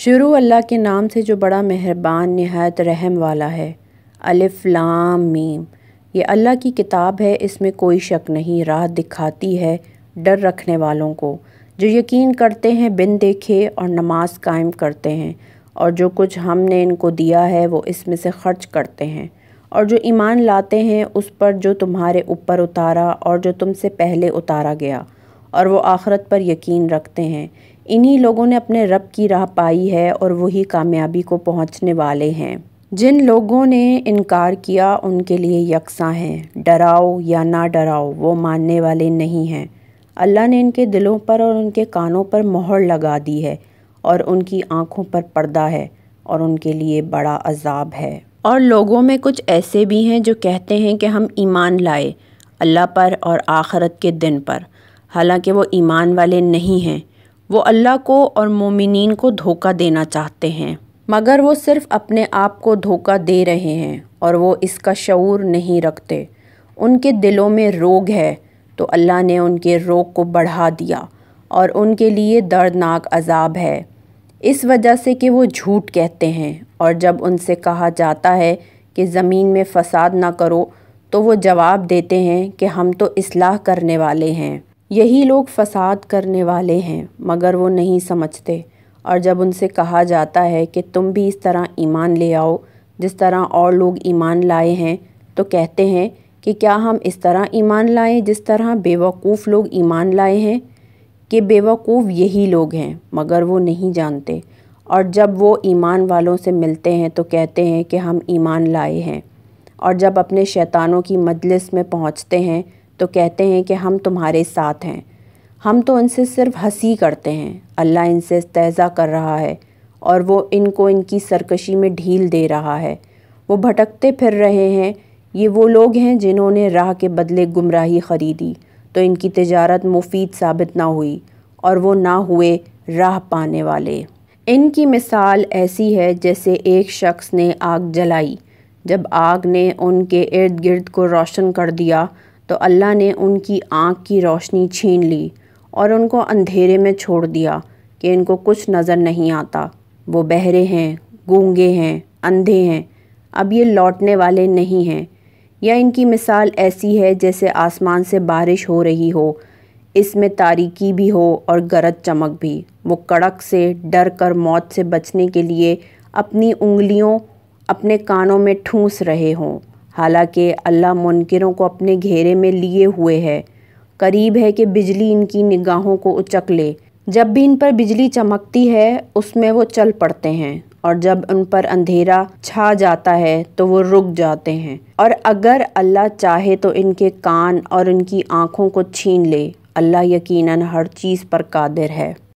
شروع اللہ کے نام سے جو بڑا مہربان نہایت رحم والا ہے۔ الف لام میم۔ یہ اللہ کی کتاب ہے، اس میں کوئی شک نہیں، راہ دکھاتی ہے ڈر رکھنے والوں کو، جو یقین کرتے ہیں بن دیکھے اور نماز قائم کرتے ہیں، اور جو کچھ ہم نے ان کو دیا ہے وہ اس میں سے خرچ کرتے ہیں، اور جو ایمان لاتے ہیں اس پر جو تمہارے اوپر اتارا اور جو تم سے پہلے اتارا گیا، اور وہ آخرت پر یقین رکھتے ہیں۔ انہی لوگوں نے اپنے رب کی راہ پائی ہے اور وہی کامیابی کو پہنچنے والے ہیں۔ جن لوگوں نے انکار کیا ان کے لیے یکساں ہیں، ڈراؤ یا نہ ڈراؤ وہ ماننے والے نہیں ہیں۔ اللہ نے ان کے دلوں پر اور ان کے کانوں پر مہر لگا دی ہے، اور ان کی آنکھوں پر پردہ ہے، اور ان کے لیے بڑا عذاب ہے۔ اور لوگوں میں کچھ ایسے بھی ہیں جو کہتے ہیں کہ ہم ایمان لائے اللہ پر اور آخرت کے دن پر، حالانکہ وہ ایمان والے نہیں ہیں۔ وہ اللہ کو اور مومنین کو دھوکہ دینا چاہتے ہیں، مگر وہ صرف اپنے آپ کو دھوکہ دے رہے ہیں اور وہ اس کا شعور نہیں رکھتے۔ ان کے دلوں میں روگ ہے تو اللہ نے ان کے روگ کو بڑھا دیا، اور ان کے لیے دردناک عذاب ہے، اس وجہ سے کہ وہ جھوٹ کہتے ہیں، اور جب ان سے کہا جاتا ہے کہ زمین میں فساد نہ کرو تو وہ جواب دیتے ہیں کہ ہم تو اصلاح کرنے والے ہیں۔ یہی لوگ فساد کرنے والے ہیں مگر وہ نہیں سمجھتے، اور جب ان سے کہا جاتا ہے کہ تم بھی اس طرح ایمان لے آؤ جس طرح اور لوگ ایمان لائے ہیں، تو کہتے ہیں کہ کیا ہم اس طرح ایمان لائیں جس طرح بیوقوف لوگ ایمان لائے ہیں، کہ بیوقوف یہی لوگ ہیں مگر وہ نہیں جانتے۔ اور جب وہ ایمان والوں سے ملتے ہیں تو کہتے ہیں کہ ہم ایمان لائے ہیں، اور جب اپنے شیطانوں کی مجلس میں پہنچتے ہیں تو کہتے ہیں کہ ہم تمہارے ساتھ ہیں، ہم تو ان سے صرف ہنسی کرتے ہیں۔ اللہ ان سے استہزاء کر رہا ہے اور وہ ان کو ان کی سرکشی میں ڈھیل دے رہا ہے۔ وہ بھٹکتے پھر رہے ہیں، یہ وہ لوگ ہیں جنہوں نے راہ کے بدلے گمراہی خریدی، تو ان کی تجارت مفید ثابت نہ ہوئی اور وہ نہ ہوئے راہ پانے والے۔ ان کی مثال ایسی ہے جیسے ایک شخص نے آگ جلائی، جب آگ نے ان کے ارد گرد کو روشن کر دیا تو اللہ نے ان کی آنکھ کی روشنی چھین لی اور ان کو اندھیرے میں چھوڑ دیا کہ ان کو کچھ نظر نہیں آتا۔ وہ بہرے ہیں، گونگے ہیں، اندھے ہیں، اب یہ لوٹنے والے نہیں ہیں۔ یا ان کی مثال ایسی ہے جیسے آسمان سے بارش ہو رہی ہو، اس میں تاریکی بھی ہو اور گرج چمک بھی، وہ کڑک سے ڈر کر موت سے بچنے کے لیے اپنی انگلیوں اپنے کانوں میں ٹھونس رہے ہوں، حالانکہ اللہ منکروں کو اپنے گھیرے میں لیے ہوئے ہے۔ قریب ہے کہ بجلی ان کی نگاہوں کو اچک لے، جب بھی ان پر بجلی چمکتی ہے اس میں وہ چل پڑتے ہیں، اور جب ان پر اندھیرا چھا جاتا ہے تو وہ رک جاتے ہیں۔ اور اگر اللہ چاہے تو ان کے کان اور ان کی آنکھوں کو چھین لے، اللہ یقیناً ہر چیز پر قادر ہے۔